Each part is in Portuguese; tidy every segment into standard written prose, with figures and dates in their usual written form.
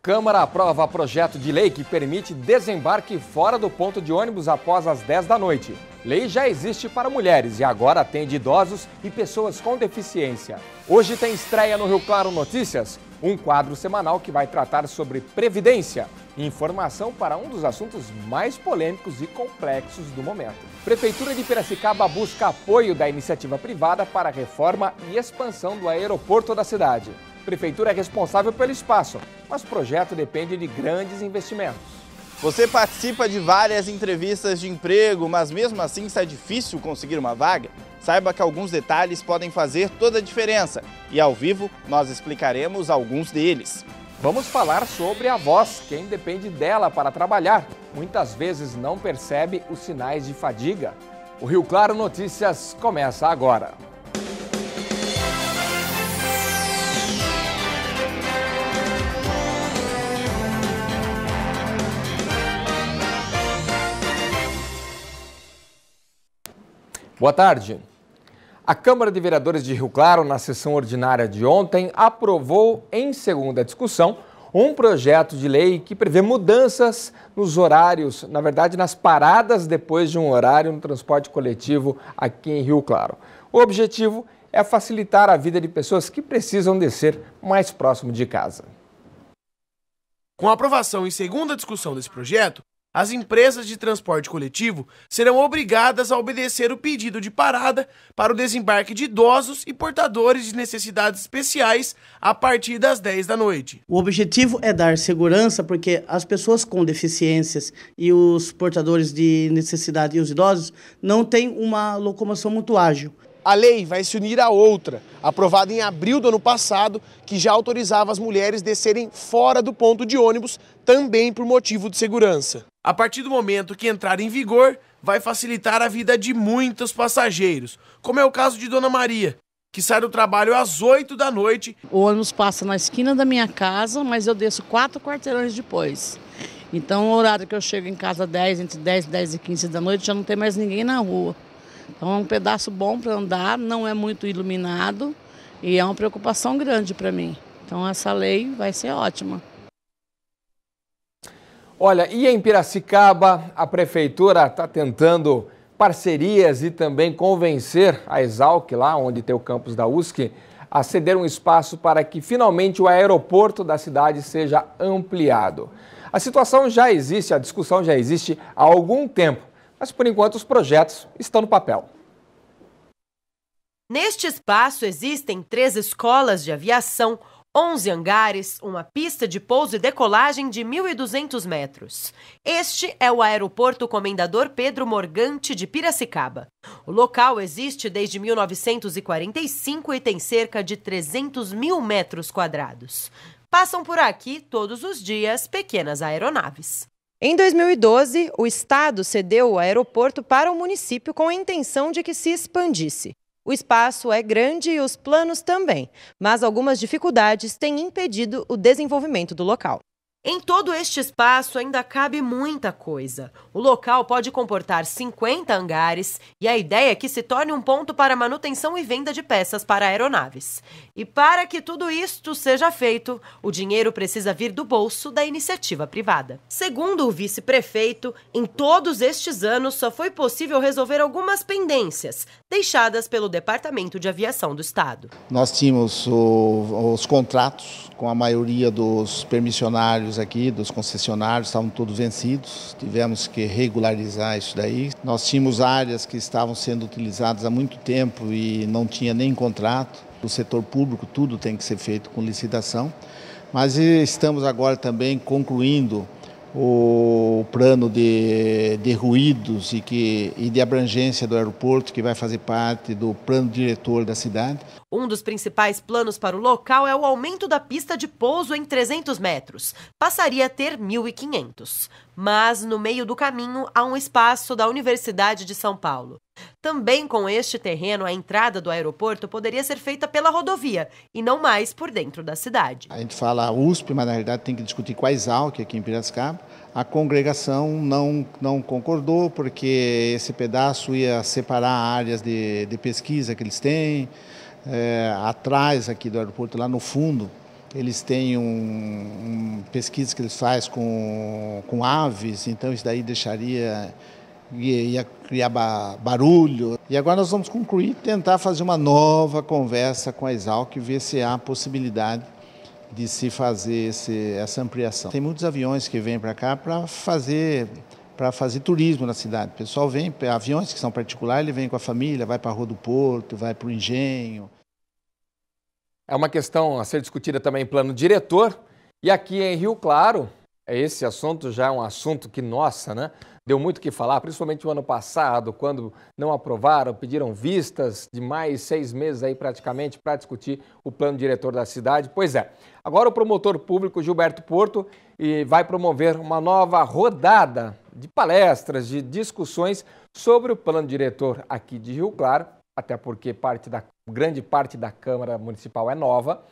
Câmara aprova projeto de lei que permite desembarque fora do ponto de ônibus após as 10 da noite. Lei já existe para mulheres e agora atende idosos e pessoas com deficiência. Hoje tem estreia no Rio Claro Notícias, um quadro semanal que vai tratar sobre previdência e informação para um dos assuntos mais polêmicos e complexos do momento. Prefeitura de Piracicaba busca apoio da iniciativa privada para a reforma e expansão do aeroporto da cidade. Prefeitura é responsável pelo espaço, mas o projeto depende de grandes investimentos. Você participa de várias entrevistas de emprego, mas mesmo assim está difícil conseguir uma vaga? Saiba que alguns detalhes podem fazer toda a diferença e ao vivo nós explicaremos alguns deles. Vamos falar sobre a voz, quem depende dela para trabalhar. Muitas vezes não percebe os sinais de fadiga. O Rio Claro Notícias começa agora. Boa tarde. A Câmara de Vereadores de Rio Claro, na sessão ordinária de ontem, aprovou em segunda discussão um projeto de lei que prevê mudanças nos horários, na verdade nas paradas depois de um horário no transporte coletivo aqui em Rio Claro. O objetivo é facilitar a vida de pessoas que precisam descer mais próximo de casa. Com a aprovação em segunda discussão desse projeto, as empresas de transporte coletivo serão obrigadas a obedecer o pedido de parada para o desembarque de idosos e portadores de necessidades especiais a partir das 10 da noite. O objetivo é dar segurança porque as pessoas com deficiências e os portadores de necessidade e os idosos não têm uma locomoção muito ágil. A lei vai se unir a outra, aprovada em abril do ano passado, que já autorizava as mulheres descerem fora do ponto de ônibus, também por motivo de segurança. A partir do momento que entrar em vigor, vai facilitar a vida de muitos passageiros, como é o caso de Dona Maria, que sai do trabalho às 8 da noite. O ônibus passa na esquina da minha casa, mas eu desço 4 quarteirões depois. Então, o horário que eu chego em casa entre 10 e 10 e 15 da noite, já não tem mais ninguém na rua. Então é um pedaço bom para andar, não é muito iluminado e é uma preocupação grande para mim. Então essa lei vai ser ótima. Olha, e em Piracicaba, a Prefeitura está tentando parcerias e também convencer a Exalc, lá onde tem o campus da USC, a ceder um espaço para que finalmente o aeroporto da cidade seja ampliado. A situação já existe, a discussão já existe há algum tempo, mas por enquanto os projetos estão no papel. Neste espaço existem 3 escolas de aviação, 11 hangares, uma pista de pouso e decolagem de 1.200 metros. Este é o Aeroporto Comendador Pedro Morgante de Piracicaba. O local existe desde 1945 e tem cerca de 300 mil metros quadrados. Passam por aqui todos os dias pequenas aeronaves. Em 2012, o Estado cedeu o aeroporto para o município com a intenção de que se expandisse. O espaço é grande e os planos também, mas algumas dificuldades têm impedido o desenvolvimento do local. Em todo este espaço ainda cabe muita coisa. O local pode comportar 50 hangares e a ideia é que se torne um ponto para manutenção e venda de peças para aeronaves. E para que tudo isto seja feito, o dinheiro precisa vir do bolso da iniciativa privada. Segundo o vice-prefeito, em todos estes anos só foi possível resolver algumas pendências deixadas pelo Departamento de Aviação do Estado. Nós tínhamos os contratos com a maioria dos permissionários aqui, dos concessionários, estavam todos vencidos, tivemos que regularizar isso daí. Nós tínhamos áreas que estavam sendo utilizadas há muito tempo e não tinha nem contrato. Do setor público tudo tem que ser feito com licitação, mas estamos agora também concluindo o plano de ruídos e de abrangência do aeroporto, que vai fazer parte do plano diretor da cidade. Um dos principais planos para o local é o aumento da pista de pouso em 300 metros. Passaria a ter 1.500. Mas, no meio do caminho, há um espaço da Universidade de São Paulo. Também com este terreno, a entrada do aeroporto poderia ser feita pela rodovia e não mais por dentro da cidade. A gente fala USP, mas na realidade tem que discutir com a Exalc aqui em Piracicaba. A congregação não concordou porque esse pedaço ia separar áreas de pesquisa que eles têm. Atrás aqui do aeroporto, lá no fundo, eles têm um pesquisas que eles fazem com aves, então isso daí ia criar barulho. E agora nós vamos concluir, tentar fazer uma nova conversa com a Exalc e ver se há possibilidade de se fazer essa ampliação. Tem muitos aviões que vêm para cá para fazer turismo na cidade. O pessoal vem, aviões que são particulares, ele vem com a família, vai para a Rua do Porto, vai para o Engenho. É uma questão a ser discutida também em plano diretor. E aqui em Rio Claro, esse assunto já é um assunto que, nossa, né? Deu muito o que falar, principalmente o ano passado, quando não aprovaram, pediram vistas de mais 6 meses aí praticamente para discutir o plano diretor da cidade. Pois é, agora o promotor público Gilberto Porto vai promover uma nova rodada de palestras, de discussões sobre o plano diretor aqui de Rio Claro, até porque grande parte da Câmara Municipal é nova,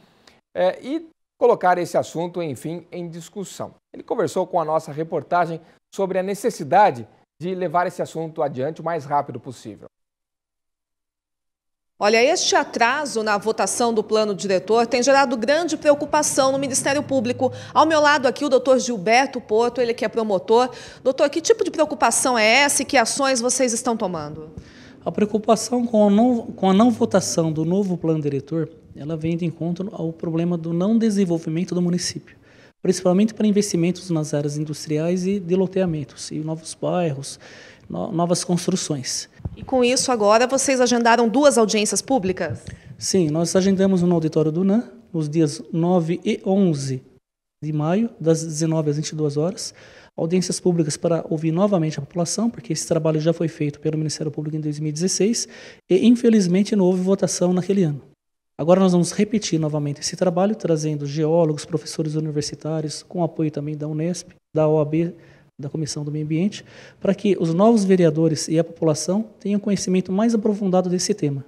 e colocar esse assunto, enfim, em discussão. Ele conversou com a nossa reportagem sobre a necessidade de levar esse assunto adiante o mais rápido possível. Olha, este atraso na votação do plano diretor tem gerado grande preocupação no Ministério Público. Ao meu lado aqui o doutor Gilberto Porto, ele que é promotor. Doutor, que tipo de preocupação é essa e que ações vocês estão tomando? A preocupação com a não votação do novo plano diretor, ela vem de encontro ao problema do não desenvolvimento do município, principalmente para investimentos nas áreas industriais e de loteamentos, e novos bairros, novas construções. E com isso agora vocês agendaram 2 audiências públicas? Sim, nós agendamos no auditório do NAM, nos dias 9 e 11 de maio, das 19 às 22 horas, audiências públicas para ouvir novamente a população, porque esse trabalho já foi feito pelo Ministério Público em 2016 e, infelizmente, não houve votação naquele ano. Agora nós vamos repetir novamente esse trabalho, trazendo geólogos, professores universitários, com apoio também da Unesp, da OAB, da Comissão do Meio Ambiente, para que os novos vereadores e a população tenham conhecimento mais aprofundado desse tema.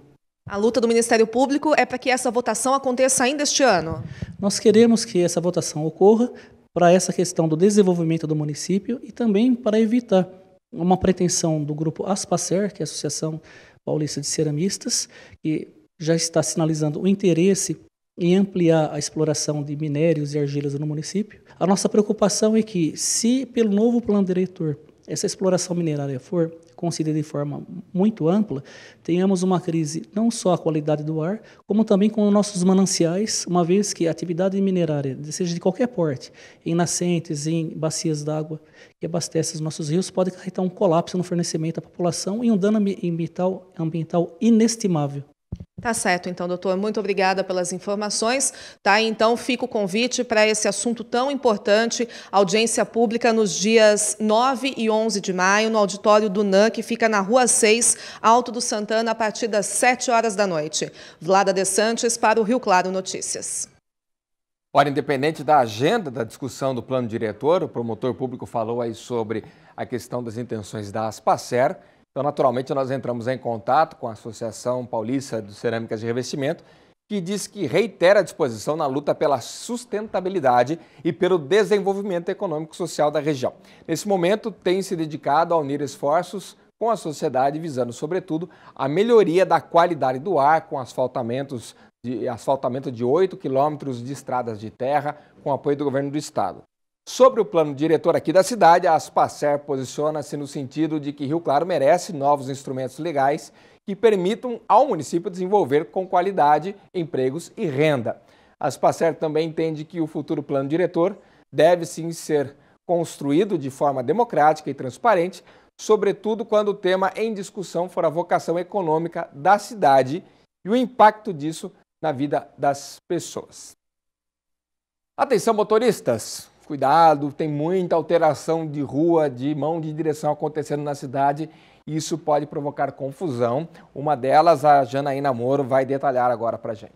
A luta do Ministério Público é para que essa votação aconteça ainda este ano? Nós queremos que essa votação ocorra para essa questão do desenvolvimento do município e também para evitar uma pretensão do grupo Aspacer, que é a Associação Paulista de Ceramistas, que já está sinalizando o interesse em ampliar a exploração de minérios e argilas no município. A nossa preocupação é que, se pelo novo plano diretor essa exploração minerária for concedida de forma muito ampla, tenhamos uma crise não só à qualidade do ar, como também com os nossos mananciais, uma vez que a atividade minerária, seja de qualquer porte, em nascentes, em bacias d'água que abastecem os nossos rios, pode acarretar um colapso no fornecimento à população e um dano ambiental inestimável. Tá certo, então, doutor. Muito obrigada pelas informações. Tá, então fica o convite para esse assunto tão importante, audiência pública nos dias 9 e 11 de maio, no auditório do NAM, que fica na Rua 6, Alto do Santana, a partir das 7 horas da noite. Vlada De Santos para o Rio Claro Notícias. Ora, independente da agenda da discussão do plano diretor, o promotor público falou aí sobre a questão das intenções da Aspacer. Então, naturalmente, nós entramos em contato com a Associação Paulista de Cerâmicas de Revestimento, que diz que reitera a disposição na luta pela sustentabilidade e pelo desenvolvimento econômico e social da região. Nesse momento, tem se dedicado a unir esforços com a sociedade, visando, sobretudo, a melhoria da qualidade do ar, com asfaltamento de 8 quilômetros de estradas de terra, com apoio do governo do estado. Sobre o plano diretor aqui da cidade, a Aspacer posiciona-se no sentido de que Rio Claro merece novos instrumentos legais que permitam ao município desenvolver com qualidade empregos e renda. A Aspacer também entende que o futuro plano diretor deve sim ser construído de forma democrática e transparente, sobretudo quando o tema em discussão for a vocação econômica da cidade e o impacto disso na vida das pessoas. Atenção, motoristas! Cuidado, tem muita alteração de rua, de mão de direção acontecendo na cidade e isso pode provocar confusão. Uma delas, a Janaína Moro, vai detalhar agora para a gente.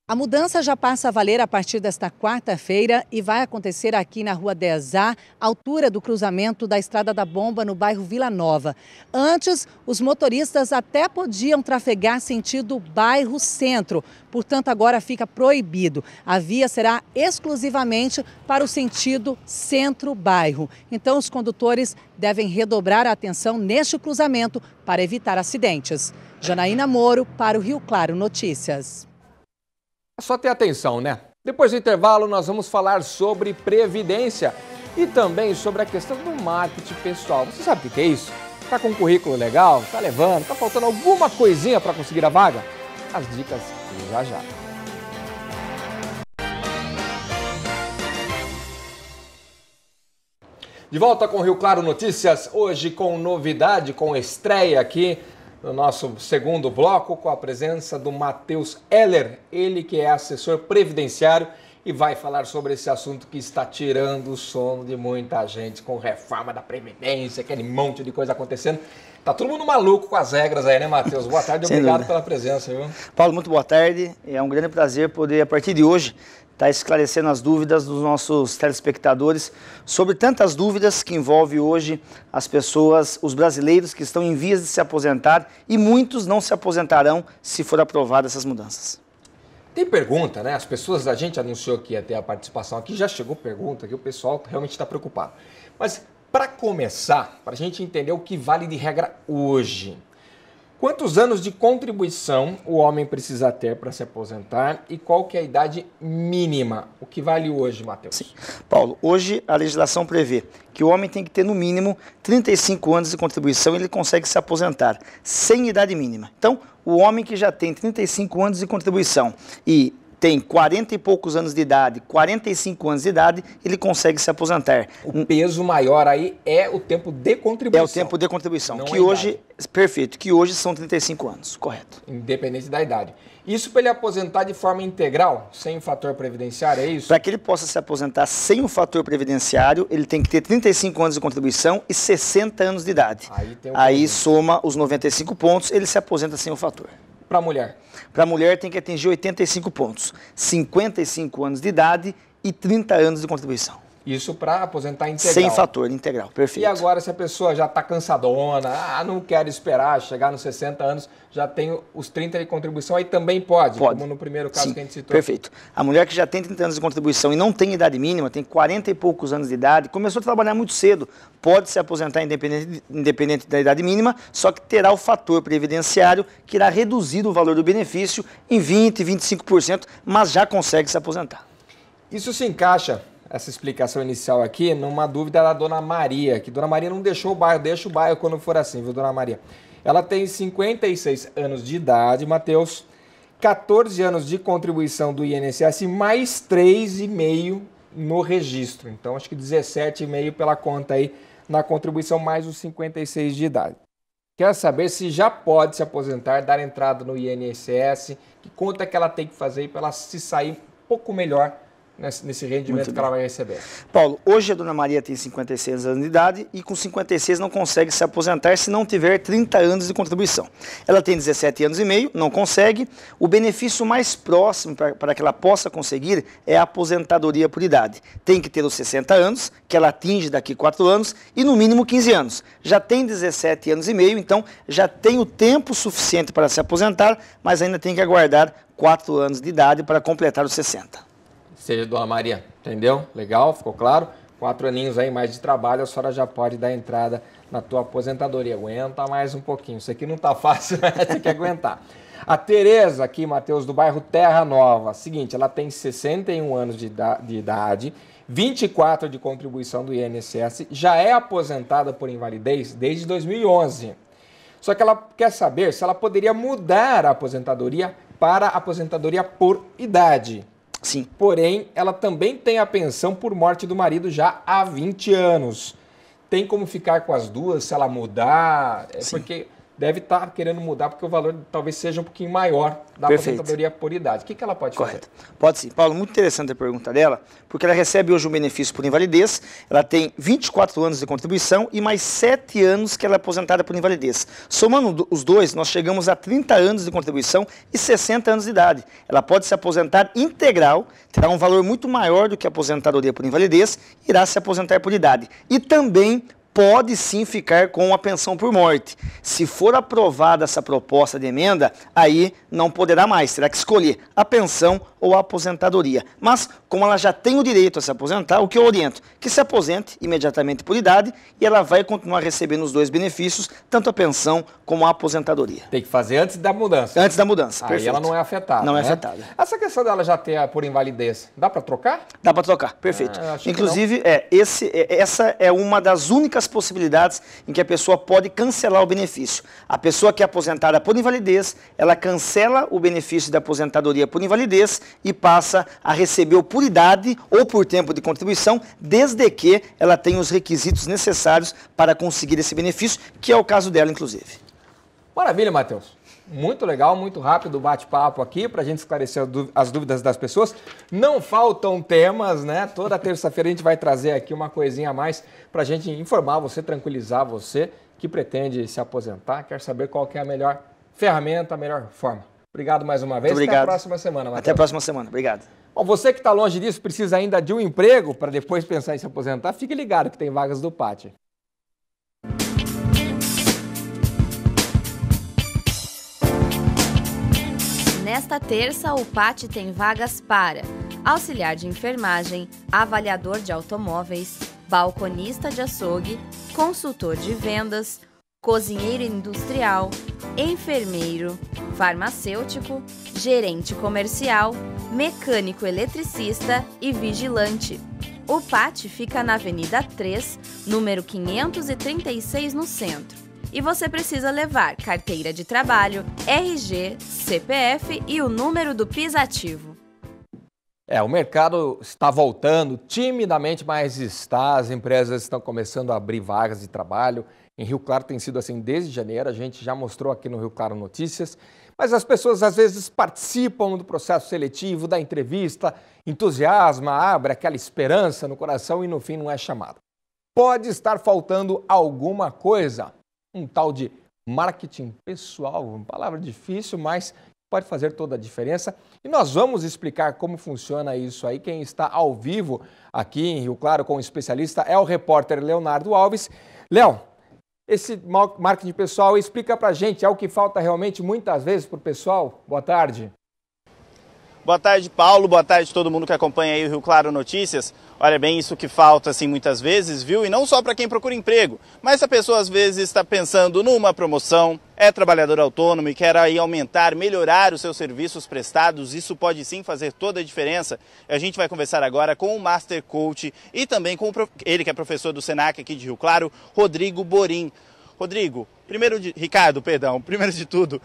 A mudança já passa a valer a partir desta quarta-feira e vai acontecer aqui na Rua 10A, altura do cruzamento da Estrada da Bomba, no bairro Vila Nova. Antes, os motoristas até podiam trafegar sentido bairro centro, portanto agora fica proibido. A via será exclusivamente para o sentido centro-bairro. Então os condutores devem redobrar a atenção neste cruzamento para evitar acidentes. Janaína Moro para o Rio Claro Notícias. É só ter atenção, né? Depois do intervalo, nós vamos falar sobre previdência e também sobre a questão do marketing pessoal. Você sabe o que é isso? Tá com um currículo legal? Tá levando? Tá faltando alguma coisinha para conseguir a vaga? As dicas já já. De volta com Rio Claro Notícias, hoje com novidade, com estreia aqui no nosso segundo bloco, com a presença do Matheus Heller, ele que é assessor previdenciário e vai falar sobre esse assunto que está tirando o sono de muita gente com reforma da Previdência, aquele monte de coisa acontecendo. Tá todo mundo maluco com as regras aí, né, Matheus? Boa tarde, obrigado pela presença, viu? Paulo, muito boa tarde. É um grande prazer poder, a partir de hoje, estar esclarecendo as dúvidas dos nossos telespectadores sobre tantas dúvidas que envolvem hoje as pessoas, os brasileiros que estão em vias de se aposentar e muitos não se aposentarão se for aprovadas essas mudanças. Tem pergunta, né? As pessoas, a gente anunciou que ia ter a participação aqui, já chegou pergunta, que o pessoal realmente está preocupado. Mas, para começar, para a gente entender o que vale de regra hoje, quantos anos de contribuição o homem precisa ter para se aposentar e qual que é a idade mínima? O que vale hoje, Matheus? Sim. Paulo, hoje a legislação prevê que o homem tem que ter no mínimo 35 anos de contribuição e ele consegue se aposentar sem idade mínima. Então, o homem que já tem 35 anos de contribuição e tem 40 e poucos anos de idade, 45 anos de idade, ele consegue se aposentar. O peso maior aí é o tempo de contribuição. É o tempo de contribuição, não que hoje, perfeito, que hoje são 35 anos, correto. Independente da idade. Isso para ele aposentar de forma integral, sem o fator previdenciário, é isso? Para que ele possa se aposentar sem o fator previdenciário, ele tem que ter 35 anos de contribuição e 60 anos de idade. Aí soma os 95 pontos, ele se aposenta sem o fator. Para a mulher? Para a mulher tem que atingir 85 pontos, 55 anos de idade e 30 anos de contribuição. Isso para aposentar integral. Sem fator, integral, perfeito. E agora se a pessoa já está cansadona, não quero esperar chegar nos 60 anos, já tem os 30 de contribuição, aí também pode, como no primeiro caso que a gente citou. Perfeito. A mulher que já tem 30 anos de contribuição e não tem idade mínima, tem 40 e poucos anos de idade, começou a trabalhar muito cedo, pode se aposentar independente da idade mínima, só que terá o fator previdenciário que irá reduzir o valor do benefício em 20%, 25%, mas já consegue se aposentar. Isso se encaixa, essa explicação inicial aqui, numa dúvida da Dona Maria, que Dona Maria não deixou o bairro, deixa o bairro quando for assim, viu, Dona Maria? Ela tem 56 anos de idade, Matheus, 14 anos de contribuição do INSS, mais 3,5 no registro. Então, acho que 17,5 pela conta aí na contribuição, mais os 56 de idade. Quer saber se já pode se aposentar, dar entrada no INSS, que conta que ela tem que fazer para ela se sair um pouco melhor nesse rendimento que ela vai receber. Paulo, hoje a Dona Maria tem 56 anos de idade e com 56 não consegue se aposentar se não tiver 30 anos de contribuição. Ela tem 17 anos e meio, não consegue. O benefício mais próximo para que ela possa conseguir é a aposentadoria por idade. Tem que ter os 60 anos, que ela atinge daqui 4 anos, e no mínimo 15 anos. Já tem 17 anos e meio, então já tem o tempo suficiente para se aposentar, mas ainda tem que aguardar 4 anos de idade para completar os 60. Seja Dona Maria, entendeu? Legal, ficou claro? 4 aninhos aí mais de trabalho, a senhora já pode dar entrada na tua aposentadoria. Aguenta mais um pouquinho, isso aqui não tá fácil, mas tem que aguentar. A Tereza aqui, Matheus, do bairro Terra Nova, seguinte, ela tem 61 anos de idade, 24 de contribuição do INSS, já é aposentada por invalidez desde 2011. Só que ela quer saber se ela poderia mudar a aposentadoria para a aposentadoria por idade. Sim. Porém, ela também tem a pensão por morte do marido já há 20 anos. Tem como ficar com as duas se ela mudar? Porque deve estar querendo mudar porque o valor talvez seja um pouquinho maior da aposentadoria por idade. O que ela pode fazer? Pode sim. Paulo, muito interessante a pergunta dela, porque ela recebe hoje um benefício por invalidez, ela tem 24 anos de contribuição e mais 7 anos que ela é aposentada por invalidez. Somando os dois, nós chegamos a 30 anos de contribuição e 60 anos de idade. Ela pode se aposentar integral, terá um valor muito maior do que a aposentadoria por invalidez, irá se aposentar por idade. E também pode sim ficar com a pensão por morte. Se for aprovada essa proposta de emenda, aí não poderá mais, terá que escolher a pensão ou a aposentadoria. Mas, como ela já tem o direito a se aposentar, o que eu oriento? Que se aposente imediatamente por idade e ela vai continuar recebendo os dois benefícios, tanto a pensão como a aposentadoria. Tem que fazer antes da mudança. Antes da mudança, Aí perfeito. ela não é afetada. Não é né? afetada. Essa questão dela já ter por invalidez, dá para trocar? Dá para trocar, perfeito. Inclusive, essa é uma das únicas possibilidades em que a pessoa pode cancelar o benefício. A pessoa que é aposentada por invalidez, ela cancela o benefício da aposentadoria por invalidez e passa a receber por idade ou por tempo de contribuição, desde que ela tenha os requisitos necessários para conseguir esse benefício, que é o caso dela, inclusive. Maravilha, Matheus. Muito legal, muito rápido o bate-papo aqui para a gente esclarecer as dúvidas das pessoas. Não faltam temas, né? Toda terça-feira a gente vai trazer aqui uma coisinha a mais para a gente informar você, tranquilizar você que pretende se aposentar, quer saber qual que é a melhor ferramenta, a melhor forma. Obrigado mais uma vez. Muito obrigado. Até a próxima semana, Matheus. Até a próxima semana. Obrigado. Bom, você que está longe disso, precisa ainda de um emprego para depois pensar em se aposentar, fique ligado que tem vagas do PAT. Nesta terça, o PAT tem vagas para auxiliar de enfermagem, avaliador de automóveis, balconista de açougue, consultor de vendas, cozinheiro industrial, enfermeiro, farmacêutico, gerente comercial, mecânico eletricista e vigilante. O PAT fica na Avenida 3, número 536, no centro. E você precisa levar carteira de trabalho, RG, CPF e o número do PIS ativo. O mercado está voltando timidamente, mas está. As empresas estão começando a abrir vagas de trabalho. Em Rio Claro tem sido assim desde janeiro, a gente já mostrou aqui no Rio Claro Notícias. Mas as pessoas às vezes participam do processo seletivo, da entrevista, entusiasma, abre aquela esperança no coração e no fim não é chamado. Pode estar faltando alguma coisa. Um tal de marketing pessoal, uma palavra difícil, mas pode fazer toda a diferença. E nós vamos explicar como funciona isso aí. Quem está ao vivo aqui em Rio Claro com o especialista é o repórter Leonardo Alves. Léo, esse marketing pessoal, explica pra gente, é o que falta realmente muitas vezes para o pessoal? Boa tarde. Boa tarde, Paulo. Boa tarde a todo mundo que acompanha aí o Rio Claro Notícias. Olha, bem, isso que falta, assim, muitas vezes, viu? E não só para quem procura emprego, mas se a pessoa, às vezes, está pensando numa promoção, é trabalhador autônomo e quer aí aumentar, melhorar os seus serviços prestados, isso pode sim fazer toda a diferença. A gente vai conversar agora com o Master Coach e também com ele que é professor do Senac aqui de Rio Claro, Rodrigo Borim. Rodrigo, primeiro de tudo,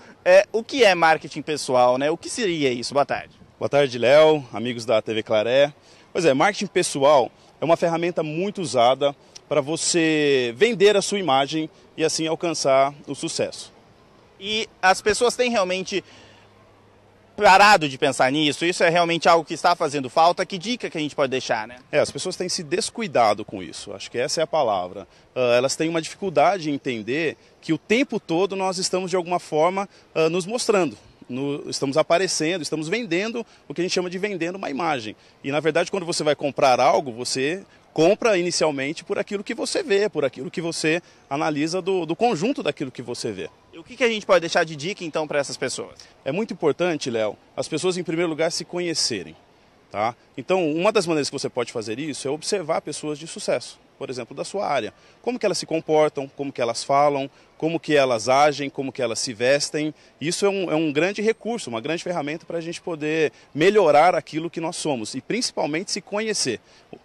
o que é marketing pessoal, né? O que seria isso? Boa tarde. Boa tarde, Léo, amigos da TV Claré. Pois é, marketing pessoal é uma ferramenta muito usada para você vender a sua imagem e assim alcançar o sucesso. E as pessoas têm realmente parado de pensar nisso? Isso é realmente algo que está fazendo falta? Que dica que a gente pode deixar, né? As pessoas têm se descuidado com isso, acho que essa é a palavra. Elas têm uma dificuldade em entender que o tempo todo nós estamos de alguma forma nos mostrando. Estamos aparecendo, estamos vendendo o que a gente chama de vendendo uma imagem. E na verdade quando você vai comprar algo, você compra inicialmente por aquilo que você vê, por aquilo que você analisa do conjunto daquilo que você vê. E o que a gente pode deixar de dica então para essas pessoas? É muito importante, Léo, as pessoas em primeiro lugar se conhecerem. Tá? Então, uma das maneiras que você pode fazer isso é observar pessoas de sucesso, por exemplo, da sua área. Como que elas se comportam, como que elas falam, como que elas agem, como que elas se vestem. Isso é um grande recurso, uma grande ferramenta para a gente poder melhorar aquilo que nós somos e principalmente se conhecer.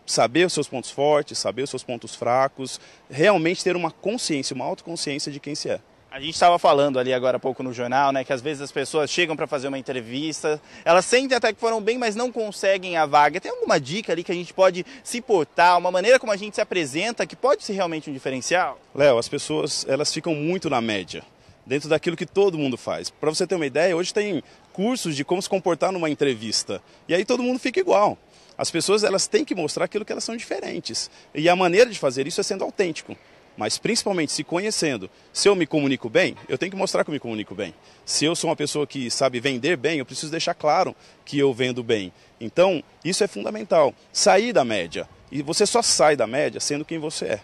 Saber os seus pontos fortes, saber os seus pontos fracos, realmente ter uma consciência, uma autoconsciência de quem se é. A gente estava falando ali agora há pouco no jornal, né, que às vezes as pessoas chegam para fazer uma entrevista, elas sentem até que foram bem, mas não conseguem a vaga. Tem alguma dica ali que a gente pode se portar, uma maneira como a gente se apresenta, que pode ser realmente um diferencial? Léo, as pessoas elas ficam muito na média, dentro daquilo que todo mundo faz. Para você ter uma ideia, hoje tem cursos de como se comportar numa entrevista, e aí todo mundo fica igual. As pessoas elas têm que mostrar aquilo que elas são diferentes, e a maneira de fazer isso é sendo autêntico. Mas principalmente se conhecendo. Se eu me comunico bem, eu tenho que mostrar que eu me comunico bem. Se eu sou uma pessoa que sabe vender bem, eu preciso deixar claro que eu vendo bem. Então, isso é fundamental. Sair da média. E você só sai da média sendo quem você é.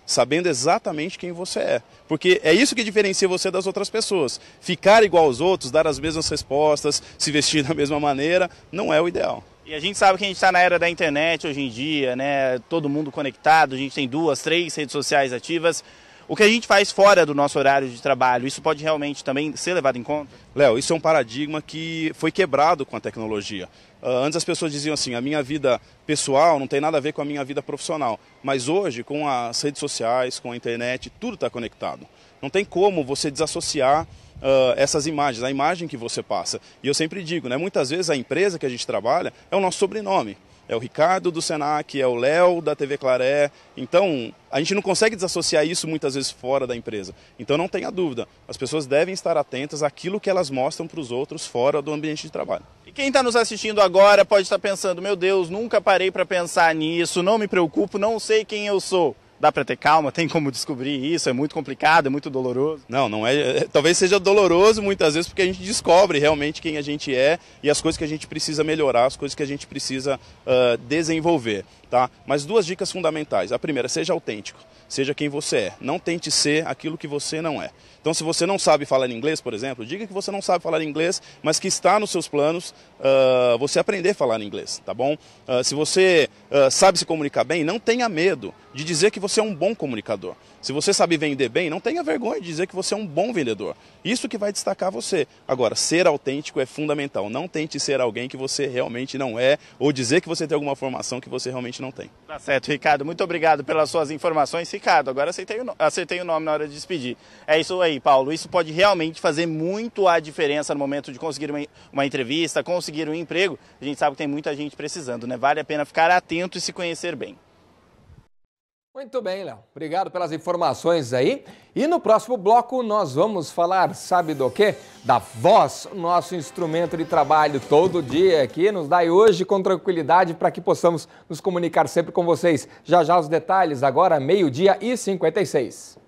sabendo exatamente quem você é. Porque é isso que diferencia você das outras pessoas. Ficar igual aos outros, dar as mesmas respostas, se vestir da mesma maneira, não é o ideal. E a gente sabe que a gente está na era da internet hoje em dia, né? Todo mundo conectado, a gente tem 2, 3 redes sociais ativas. O que a gente faz fora do nosso horário de trabalho, isso pode realmente também ser levado em conta? Léo, isso é um paradigma que foi quebrado com a tecnologia. Antes as pessoas diziam assim, a minha vida pessoal não tem nada a ver com a minha vida profissional. Mas hoje, com as redes sociais, com a internet, tudo está conectado. Não tem como você desassociar essas imagens, a imagem que você passa. E eu sempre digo, né, muitas vezes a empresa que a gente trabalha é o nosso sobrenome. É o Ricardo do Senac, é o Léo da TV Claré. Então, a gente não consegue desassociar isso muitas vezes fora da empresa. Então, não tenha dúvida, as pessoas devem estar atentas àquilo que elas mostram para os outros fora do ambiente de trabalho. E quem está nos assistindo agora pode estar pensando, meu Deus, nunca parei para pensar nisso, não me preocupo, não sei quem eu sou. Dá para ter calma? Tem como descobrir isso? É muito complicado, é muito doloroso? Não é. Talvez seja doloroso muitas vezes porque a gente descobre realmente quem a gente é e as coisas que a gente precisa melhorar, as coisas que a gente precisa desenvolver, tá? Mas 2 dicas fundamentais. A primeira, seja autêntico, seja quem você é. Não tente ser aquilo que você não é. Então, se você não sabe falar inglês, por exemplo, diga que você não sabe falar inglês, mas que está nos seus planos você aprender a falar inglês, tá bom? Se você sabe se comunicar bem, não tenha medo de dizer que você é um bom comunicador. Se você sabe vender bem, não tenha vergonha de dizer que você é um bom vendedor. Isso que vai destacar você. Agora, ser autêntico é fundamental. Não tente ser alguém que você realmente não é ou dizer que você tem alguma formação que você realmente não tem. Tá certo, Ricardo. Muito obrigado pelas suas informações. Ricardo, agora acertei o nome na hora de despedir. É isso aí, Paulo. Isso pode realmente fazer muito a diferença no momento de conseguir uma entrevista, conseguir um emprego. A gente sabe que tem muita gente precisando, né? Vale a pena ficar atento e se conhecer bem. Muito bem, Léo. Obrigado pelas informações aí. E no próximo bloco nós vamos falar, sabe do quê? Da voz, nosso instrumento de trabalho todo dia aqui. Nos dá hoje com tranquilidade para que possamos nos comunicar sempre com vocês. Já já os detalhes, agora 12h56.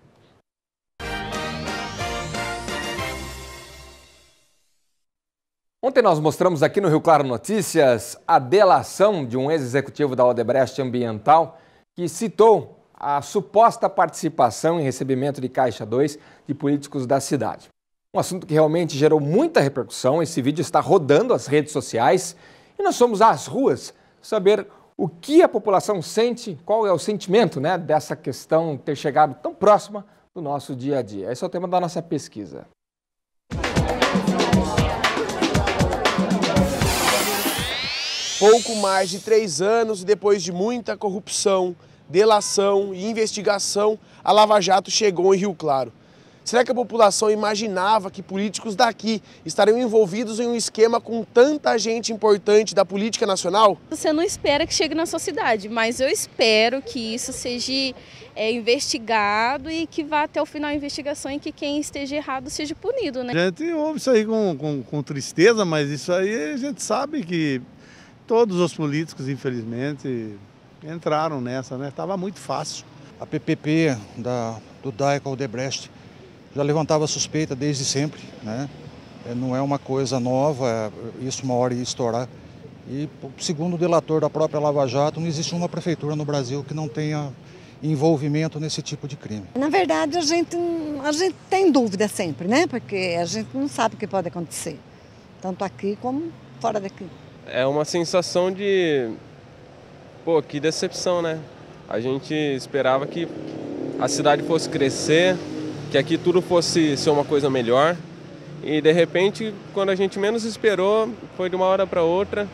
Ontem nós mostramos aqui no Rio Claro Notícias a delação de um ex-executivo da Odebrecht Ambiental que citou a suposta participação em recebimento de Caixa 2 de políticos da cidade. Um assunto que realmente gerou muita repercussão. Esse vídeo está rodando as redes sociais e nós fomos às ruas saber o que a população sente, qual é o sentimento, né, dessa questão ter chegado tão próxima do nosso dia a dia. Esse é o tema da nossa pesquisa. Pouco mais de 3 anos e depois de muita corrupção, delação e investigação, a Lava Jato chegou em Rio Claro. Será que a população imaginava que políticos daqui estariam envolvidos em um esquema com tanta gente importante da política nacional? Você não espera que chegue na sua cidade, mas eu espero que isso seja investigado e que vá até o final da investigação e que quem esteja errado seja punido, né? A gente ouve isso aí com tristeza, mas isso aí a gente sabe que todos os políticos, infelizmente, entraram nessa, né? Estava muito fácil. A PPP do DAE com a Odebrecht já levantava suspeita desde sempre, né? Não é uma coisa nova, isso uma hora ia estourar. E, segundo o delator da própria Lava Jato, não existe uma prefeitura no Brasil que não tenha envolvimento nesse tipo de crime. Na verdade, a gente tem dúvida sempre, né? Porque a gente não sabe o que pode acontecer, tanto aqui como fora daqui. É uma sensação de, pô, que decepção, né? A gente esperava que a cidade fosse crescer, que aqui tudo fosse ser uma coisa melhor. E de repente, quando a gente menos esperou, foi de uma hora para outra,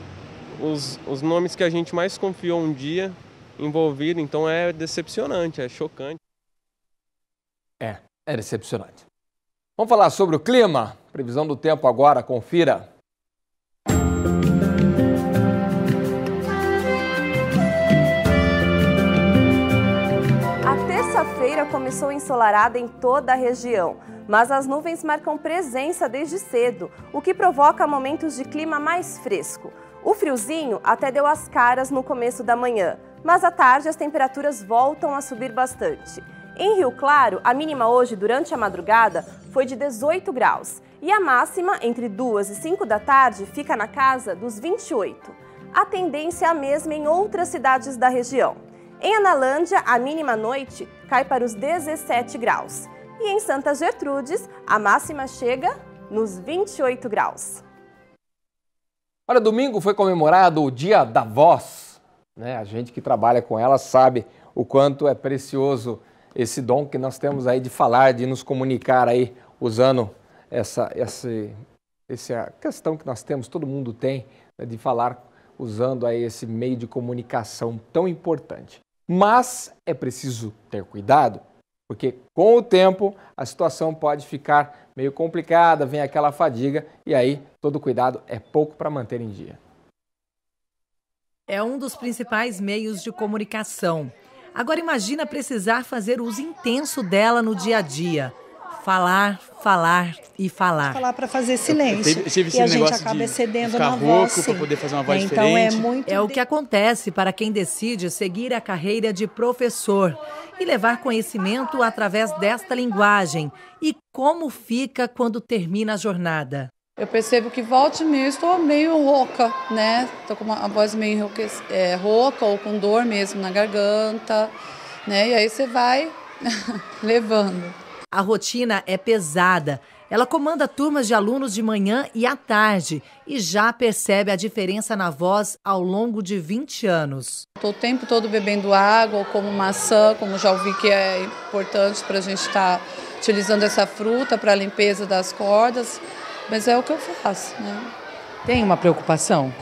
os nomes que a gente mais confiou um dia envolvido, então é decepcionante, é chocante. É decepcionante. Vamos falar sobre o clima? Previsão do tempo agora, confira. Terça-feira começou ensolarada em toda a região, mas as nuvens marcam presença desde cedo, o que provoca momentos de clima mais fresco. O friozinho até deu as caras no começo da manhã, mas à tarde as temperaturas voltam a subir bastante. Em Rio Claro, a mínima hoje durante a madrugada foi de 18 graus e a máxima entre 2 e 5 da tarde fica na casa dos 28. A tendência é a mesma em outras cidades da região. Em Analândia, a mínima à noite cai para os 17 graus. E em Santa Gertrudes, a máxima chega nos 28 graus. Olha, domingo foi comemorado o Dia da Voz, né? A gente que trabalha com ela sabe o quanto é precioso esse dom que nós temos aí de falar, de nos comunicar aí, usando essa questão que nós temos, todo mundo tem, né, de falar usando aí esse meio de comunicação tão importante. Mas é preciso ter cuidado, porque com o tempo a situação pode ficar meio complicada, vem aquela fadiga e aí todo cuidado é pouco para manter em dia. É um dos principais meios de comunicação. Agora imagina precisar fazer uso intenso dela no dia a dia. Falar, falar e falar. Falar para fazer silêncio. E a gente acaba excedendo na voz, para poder fazer uma voz então diferente. É o que acontece para quem decide seguir a carreira de professor e levar conhecimento através desta linguagem. E como fica quando termina a jornada? Eu percebo que volta e meia estou meio rouca, né? Estou com uma voz meio rouca ou com dor mesmo na garganta, né? E aí você vai levando. A rotina é pesada. Ela comanda turmas de alunos de manhã e à tarde e já percebe a diferença na voz ao longo de 20 anos. Estou o tempo todo bebendo água ou como maçã, como já ouvi que é importante para a gente estar utilizando essa fruta para a limpeza das cordas, mas é o que eu faço, né? Tem uma preocupação?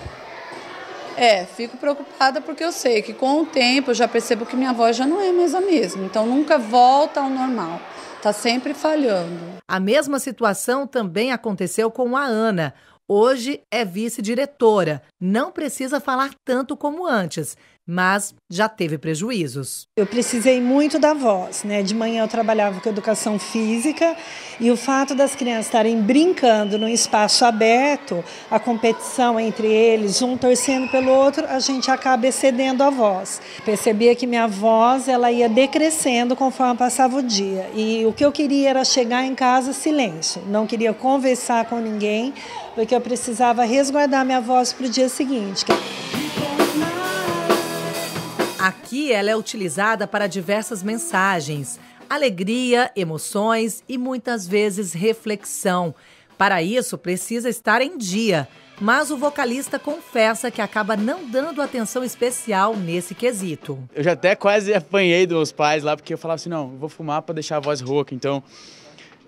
Fico preocupada porque eu sei que com o tempo eu já percebo que minha voz já não é mais a mesma, então nunca volta ao normal. Está sempre falhando. A mesma situação também aconteceu com a Ana. Hoje é vice-diretora. Não precisa falar tanto como antes, mas já teve prejuízos. Eu precisei muito da voz, né? De manhã eu trabalhava com educação física e o fato das crianças estarem brincando num espaço aberto, a competição entre eles, um torcendo pelo outro, a gente acaba excedendo a voz. Percebia que minha voz ela ia decrescendo conforme passava o dia. E o que eu queria era chegar em casa silêncio. Não queria conversar com ninguém, porque eu precisava resguardar minha voz para o dia seguinte. Aqui ela é utilizada para diversas mensagens, alegria, emoções e muitas vezes reflexão. Para isso, precisa estar em dia, mas o vocalista confessa que acaba não dando atenção especial nesse quesito. Eu já até quase apanhei dos meus pais lá, porque eu falava assim, não, eu vou fumar para deixar a voz rouca, então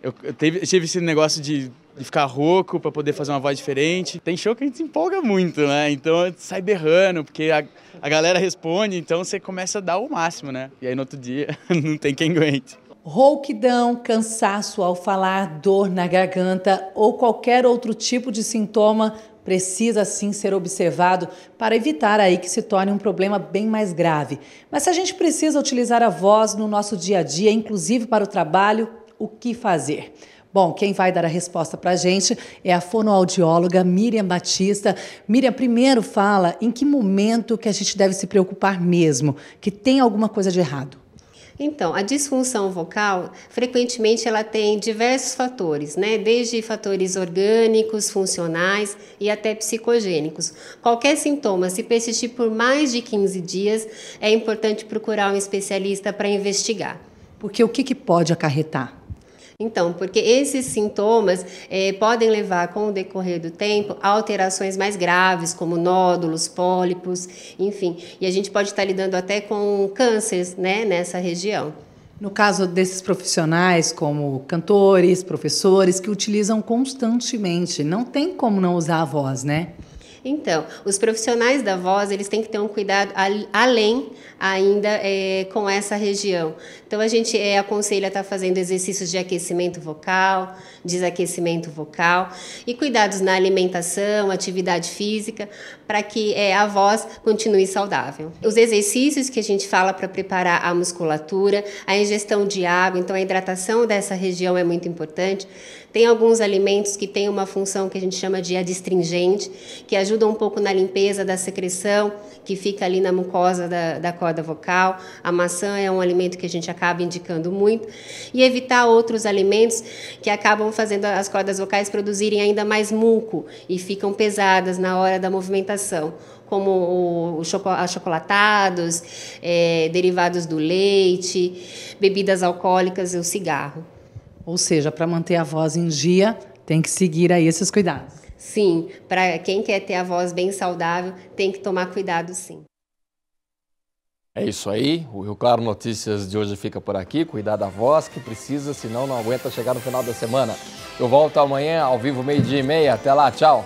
eu tive esse negócio de ficar rouco para poder fazer uma voz diferente. Tem show que a gente se empolga muito, né? Então sai berrando, porque a galera responde, então você começa a dar o máximo, né? E aí no outro dia não tem quem aguente. Rouquidão, cansaço ao falar, dor na garganta ou qualquer outro tipo de sintoma precisa sim ser observado para evitar aí que se torne um problema bem mais grave. Mas se a gente precisa utilizar a voz no nosso dia a dia, inclusive para o trabalho, o que fazer? Bom, quem vai dar a resposta para a gente é a fonoaudióloga Miriam Batista. Miriam, primeiro fala em que momento que a gente deve se preocupar mesmo, que tem alguma coisa de errado. Então, a disfunção vocal, frequentemente ela tem diversos fatores, né? Desde fatores orgânicos, funcionais e até psicogênicos. Qualquer sintoma, se persistir por mais de 15 dias, é importante procurar um especialista para investigar. Porque o que pode acarretar? Então, porque esses sintomas podem levar, com o decorrer do tempo, a alterações mais graves, como nódulos, pólipos, enfim. E a gente pode estar lidando até com cânceres, né, nessa região. No caso desses profissionais, como cantores, professores, que utilizam constantemente, não tem como não usar a voz, né? Então, os profissionais da voz, eles têm que ter um cuidado além ainda com essa região. Então, a gente aconselha a estar fazendo exercícios de aquecimento vocal, desaquecimento vocal e cuidados na alimentação, atividade física, para que a voz continue saudável. Os exercícios que a gente fala para preparar a musculatura, a ingestão de água, então a hidratação dessa região é muito importante. Tem alguns alimentos que têm uma função que a gente chama de adstringente, que ajuda um pouco na limpeza da secreção, que fica ali na mucosa da corda vocal. A maçã é um alimento que a gente acaba indicando muito. E evitar outros alimentos que acabam fazendo as cordas vocais produzirem ainda mais muco e ficam pesadas na hora da movimentação, como achocolatados, derivados do leite, bebidas alcoólicas e o cigarro. Ou seja, para manter a voz em dia, tem que seguir aí esses cuidados. Sim, para quem quer ter a voz bem saudável, tem que tomar cuidado sim. É isso aí, o Rio Claro Notícias de hoje fica por aqui. Cuidar da voz que precisa, senão não aguenta chegar no final da semana. Eu volto amanhã ao vivo 12:30. Até lá, tchau!